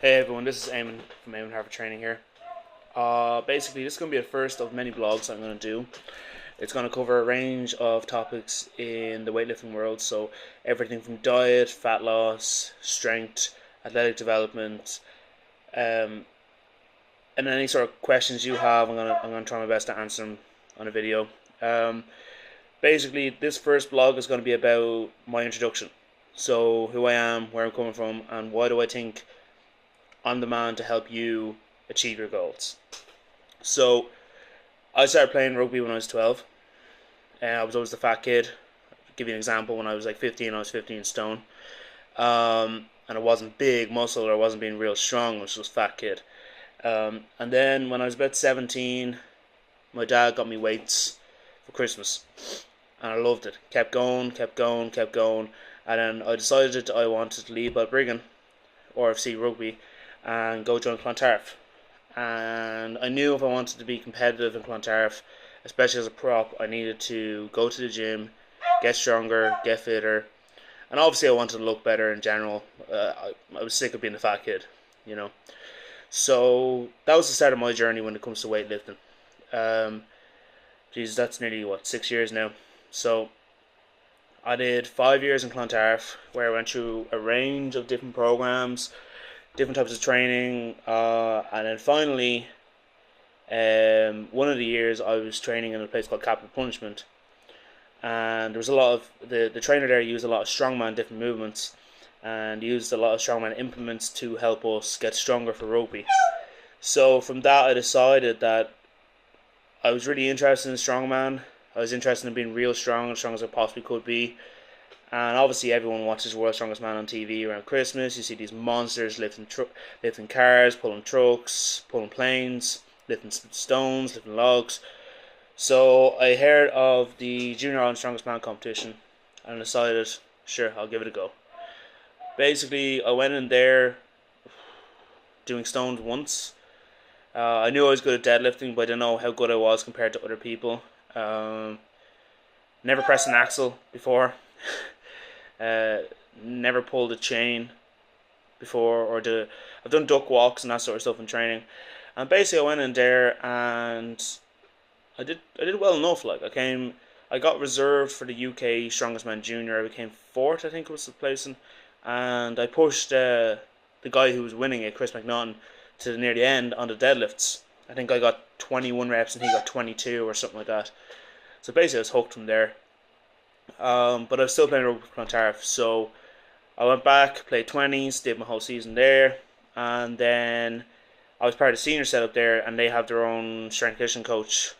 Hey everyone, this is Eamonn from Eamonn Harford Training here. Basically, this is going to be the first of many vlogs I'm going to do. It's going to cover a range of topics in the weightlifting world, so everything from diet, fat loss, strength, athletic development, um, and any sort of questions you have. I'm gonna try my best to answer them on a video. Um, Basically, this first vlog is going to be about my introduction. So, who I am, where I'm coming from, and why do I think I'm the man to help you achieve your goals. So, I started playing rugby when I was 12. And I was always the fat kid. I'll give you an example. When I was like 15, I was 15 stone. And I wasn't big muscle, or I wasn't being real strong. I was just a fat kid. And then when I was about 17, my dad got me weights for Christmas. And I loved it. Kept going, kept going, kept going. And then I decided I wanted to leave Balbriggan, RFC Rugby, and go join Clontarf. And I knew if I wanted to be competitive in Clontarf, especially as a prop, I needed to go to the gym, get stronger, get fitter, and obviously I wanted to look better in general. I was sick of being a fat kid, you know. So that was the start of my journey when it comes to weightlifting. Geez, that's nearly 6 years now. So I did 5 years in Clontarf, where I went through a range of different programs, different types of training, and then finally, one of the years I was training in a place called Capital Punishment, and there was a lot of the trainer there used a lot of strongman different movements, and used a lot of strongman implements to help us get stronger for rugby. So from that, I decided that I was really interested in strongman. I was interested in being real strong, as strong as I possibly could be. And obviously everyone watches World's Strongest Man on TV around Christmas. You see these monsters lifting cars, pulling trucks, pulling planes, lifting stones, lifting logs. So I heard of the Junior Ireland Strongest Man competition and decided, sure, I'll give it a go. Basically, I went in there doing stones once. I knew I was good at deadlifting, but I didn't know how good I was compared to other people. Never pressed an axle before. Never pulled a chain before, I've done duck walks and that sort of stuff in training. And basically, I went in there and I did well enough. I got reserved for the UK Strongest Man Junior. I became fourth, I think it was the placing, and I pushed the guy who was winning it, Chris McNaughton, to near the end on the deadlifts. I think I got 21 reps and he got 22 or something like that. So basically, I was hooked from there. But I was still playing rugby for Clontarf, so I went back, played 20s, did my whole season there, and then I was part of the senior setup there, and they have their own strength conditioning coach,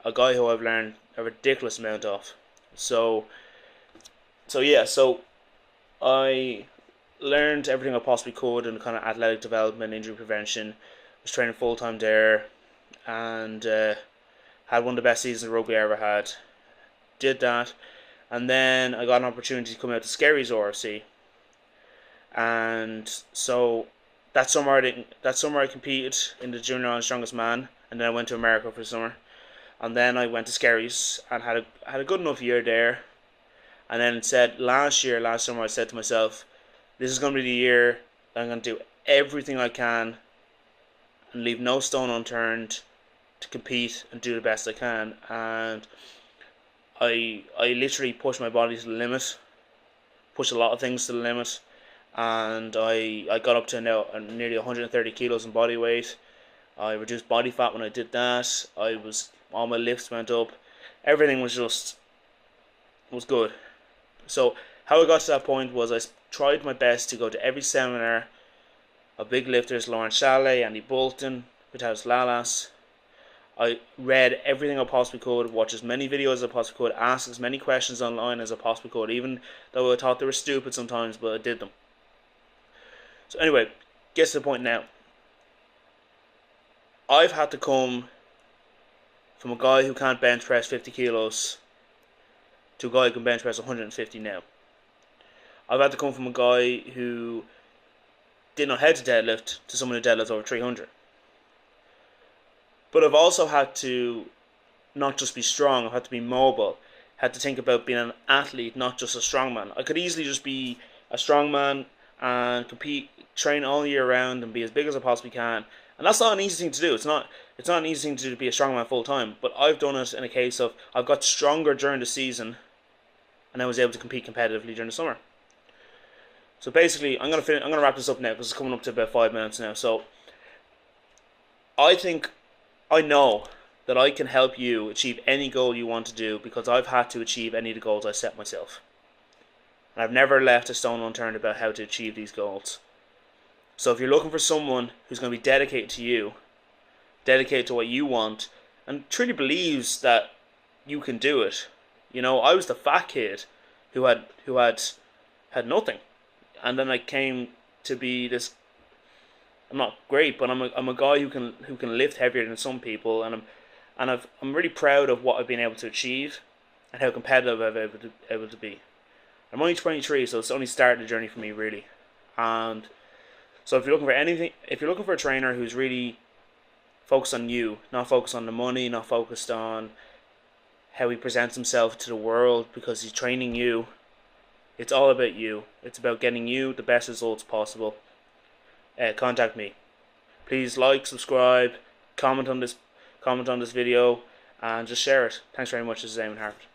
a guy who I've learned a ridiculous amount of. So I learned everything I possibly could in kind of athletic development, injury prevention. Was training full time there, and had one of the best seasons of rugby I ever had. Did that. And then I got an opportunity to come out to Skerries RFC. And so that summer I competed in the Junior Ireland Strongest Man, and then I went to America for the summer. And then I went to Skerries and had a good enough year there. And then last summer I said to myself, this is going to be the year that I'm going to do everything I can and leave no stone unturned to compete and do the best I can. And I literally pushed my body to the limit, pushed a lot of things to the limit, and I got up to now nearly 130 kilos in body weight. I reduced body fat when I did that. All my lifts went up. Everything was good. So how I got to that point was I tried my best to go to every seminar of big lifters, Lawrence Chalet, Andy Bolton, Vitalis Lalas. I read everything I possibly could, watched as many videos as I possibly could, asked as many questions online as I possibly could, even though I thought they were stupid sometimes, but I did them. So anyway, gets to the point now. I've had to come from a guy who can't bench press 50 kilos to a guy who can bench press 150 now. I've had to come from a guy who didn't know how to deadlift to someone who deadlifts over 300. But I've also had to not just be strong, I've had to be mobile. Had to think about being an athlete, not just a strongman. I could easily just be a strongman and compete train all year round and be as big as I possibly can. And that's not an easy thing to do. It's not an easy thing to do to be a strongman full time. But I've done it in a case of I've got stronger during the season, and I was able to compete competitively during the summer. So basically, I'm gonna wrap this up now because it's coming up to about 5 minutes now. So I know that I can help you achieve any goal you want to do because I've had to achieve any of the goals I set myself. And I've never left a stone unturned about how to achieve these goals. So if you're looking for someone who's going to be dedicated to you, dedicated to what you want, and truly believes that you can do it. You know, I was the fat kid who had nothing, and then I came to be this. I'm not great, but I'm a guy who can lift heavier than some people, and I'm really proud of what I've been able to achieve, and how competitive I've able to be. I'm only 23, so it's only started the journey for me really, and. So if you're looking for anything, if you're looking for a trainer who's really focused on you, not focused on the money, not focused on how he presents himself to the world because he's training you, it's all about you. It's about getting you the best results possible. Contact me. Please like, subscribe, comment on this video, and just share it. Thanks very much. This is Eamonn Harford.